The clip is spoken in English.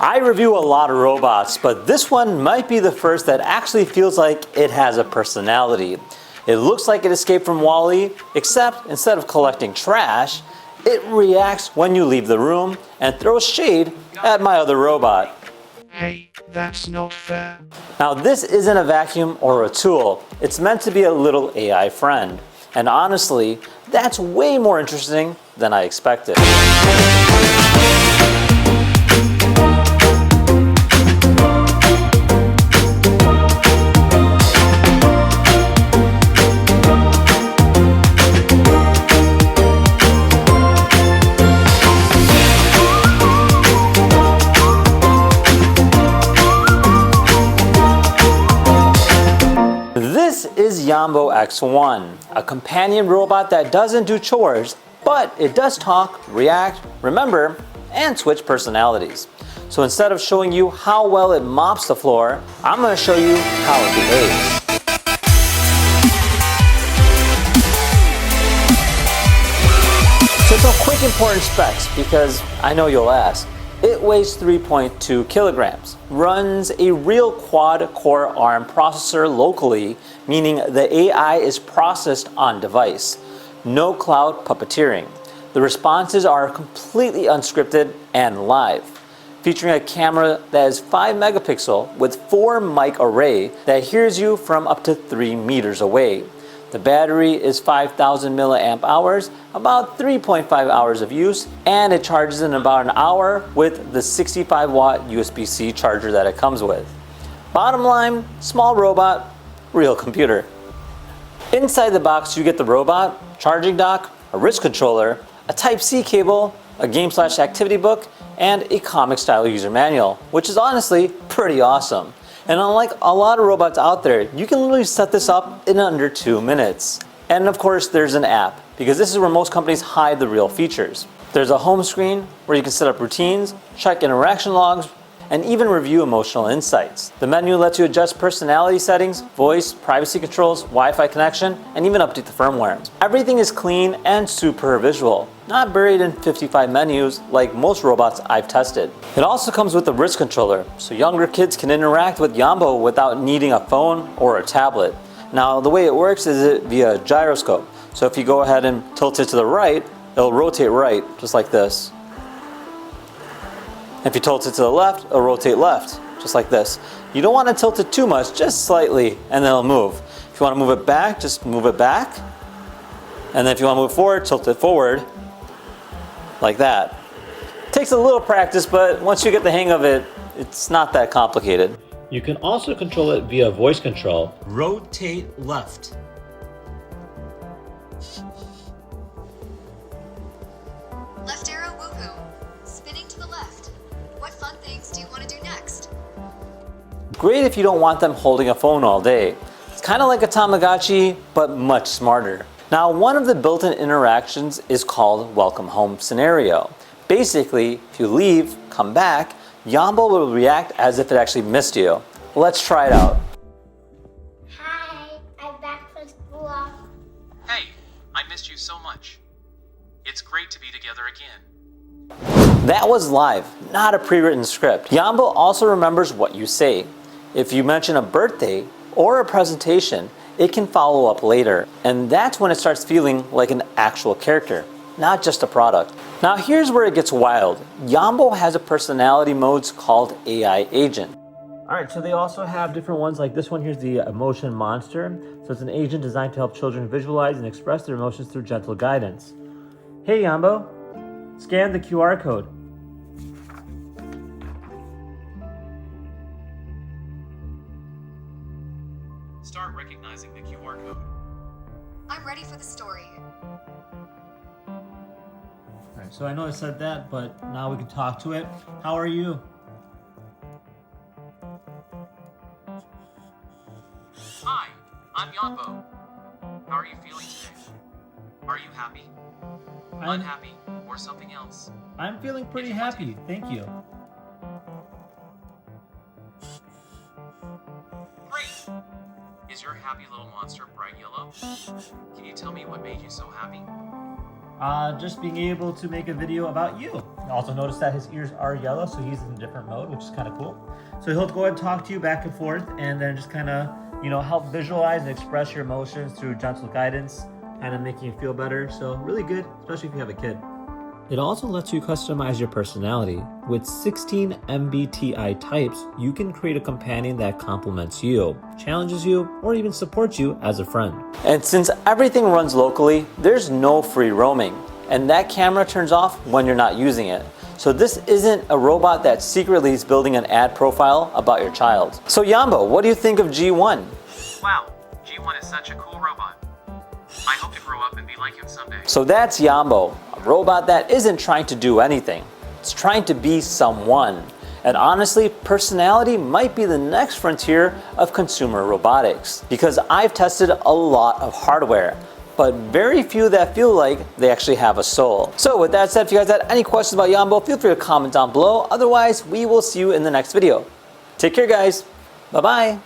I review a lot of robots, but this one might be the first that actually feels like it has a personality. It looks like it escaped from WALL-E, except instead of collecting trash, it reacts when you leave the room and throws shade at my other robot. Hey, that's not fair. Now this isn't a vacuum or a tool. It's meant to be a little AI friend. And honestly, that's way more interesting than I expected. This is Yambo X1, a companion robot that doesn't do chores, but it does talk, react, remember, and switch personalities. So instead of showing you how well it mops the floor, I'm going to show you how it behaves. So some quick important specs, because I know you'll ask. It weighs 3.2 kilograms, runs a real quad-core ARM processor locally, meaning the AI is processed on device. No cloud puppeteering. The responses are completely unscripted and live, featuring a camera that is 5 megapixel with 4 mic array that hears you from up to 3 meters away. The battery is 5,000 milliamp hours, about 3.5 hours of use, and it charges in about an hour with the 65 watt USB-C charger that it comes with. Bottom line, small robot, real computer. Inside the box you get the robot, charging dock, a wrist controller, a Type-C cable, a game/activity book, and a comic-style user manual, which is honestly pretty awesome. And unlike a lot of robots out there, you can literally set this up in under 2 minutes. And of course, there's an app, because this is where most companies hide the real features. There's a home screen where you can set up routines, check interaction logs, and even review emotional insights. The menu lets you adjust personality settings, voice, privacy controls, Wi-Fi connection, and even update the firmware. Everything is clean and super visual, not buried in 55 menus like most robots I've tested. It also comes with a wrist controller, so younger kids can interact with Yambo without needing a phone or a tablet. Now, the way it works is via gyroscope. So if you go ahead and tilt it to the right, it'll rotate right, just like this. If you tilt it to the left, it'll rotate left, just like this. You don't want to tilt it too much, just slightly, and then it'll move. If you want to move it back, just move it back. And then if you want to move forward, tilt it forward, like that. Takes a little practice, but once you get the hang of it, it's not that complicated. You can also control it via voice control. Rotate left. Left arrow woohoo. Spinning to the left. What fun things do you want to do next? Great if you don't want them holding a phone all day. It's kind of like a Tamagotchi, but much smarter. Now, one of the built-in interactions is called Welcome Home Scenario. Basically, if you leave, come back, Yambo will react as if it actually missed you. Let's try it out. Hi, I'm back from school. Hey, I missed you so much. It's great to be together again. That was live, not a pre-written script. Yambo also remembers what you say. If you mention a birthday or a presentation, it can follow up later. And that's when it starts feeling like an actual character, not just a product. Now here's where it gets wild. Yambo has a personality modes called AI Agent. All right, so they also have different ones, like this one here's the Emotion Monster. So it's an agent designed to help children visualize and express their emotions through gentle guidance. Hey Yambo, scan the QR code. Start recognizing the QR code. I'm ready for the story. All right, so I know I said that, but now we can talk to it. How are you? Hi, I'm Yonbo. How are you feeling today? Are you happy? Unhappy? Or something else? I'm feeling pretty happy, thank you. Great! Is your happy little monster bright yellow? Can you tell me what made you so happy? Just being able to make a video about you. Also notice that his ears are yellow, so he's in a different mode, which is kind of cool. So he'll go ahead and talk to you back and forth, and then just kind of, you know, help visualize and express your emotions through gentle guidance, kind of making you feel better. So really good, especially if you have a kid. It also lets you customize your personality. With 16 MBTI types, you can create a companion that complements you, challenges you, or even supports you as a friend. And since everything runs locally, there's no free roaming. And that camera turns off when you're not using it. So this isn't a robot that secretly is building an ad profile about your child. So Yambo, what do you think of G1? Wow, G1 is such a cool robot. I hope to grow up and be like him someday. So that's Yambo, a robot that isn't trying to do anything. It's trying to be someone. And honestly, personality might be the next frontier of consumer robotics, because I've tested a lot of hardware, but very few that feel like they actually have a soul. So with that said, if you guys had any questions about Yambo, feel free to comment down below. Otherwise, we will see you in the next video. Take care, guys. Bye-bye.